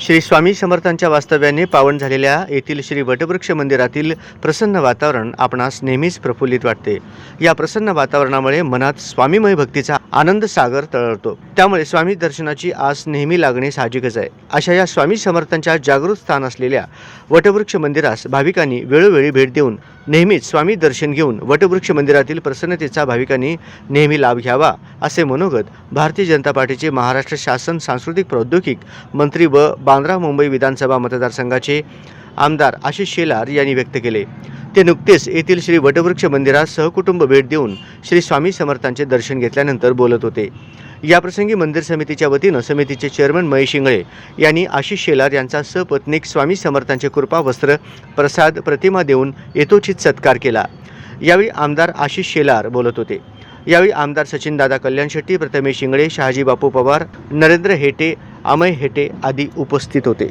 श्री स्वामी समर्थांच्या वास्तव्याने पावन झालेल्या येथील श्री वटवृक्ष मंदिरातील प्रसन्न वातावरण आपणास नेहमीच प्रफुल्लित वाटते। या प्रसन्न वातावरणामुळे मनात स्वामीमय भक्तीचा आनंद सागर तळतो। त्यामुळे स्वामी दर्शनाची आस नेहमी लागणे साहजिकच आहे। अशा या स्वामी समर्थांच्या जागृत स्थान असलेल्या वटवृक्ष मंदिरास भाविकांनी वेळोवेळी भेट देऊन नेहमीच स्वामी दर्शन घेऊन वटवृक्ष मंदिरातील प्रसन्नतेचा भाविकांनी नेहमी लाभ घ्यावा, असे मनोगत भारतीय जनता पार्टीचे महाराष्ट्र शासन सांस्कृतिक प्रौद्योगिक मंत्री व बांद्रा मुंबई विधानसभा मतदारसंघाचे आमदार आशिष शेलार यांनी व्यक्त केले। ते नुकतेच येथील श्री वटवृक्ष मंदिरात सहकुटुंब भेट देऊन श्री स्वामी समर्थांचे दर्शन घेतल्यानंतर बोलत होते। याप्रसंगी मंदिर समितीच्या वतीनं समितीचे चेअरमन महेश इंगळे यांनी आशिष शेलार यांचा सपत्नीक स्वामी समर्थांचे कृपा वस्त्र प्रसाद प्रतिमा देऊन यथोचित सत्कार केला। यावेळी आमदार आशिष शेलार बोलत होते। यावेळी आमदार सचिन दादा कल्याण शेट्टी, प्रथमेश इंगळे, शहाजी बापू पवार, नरेंद्र हेटे, अमय हेटे आदी उपस्थित होते।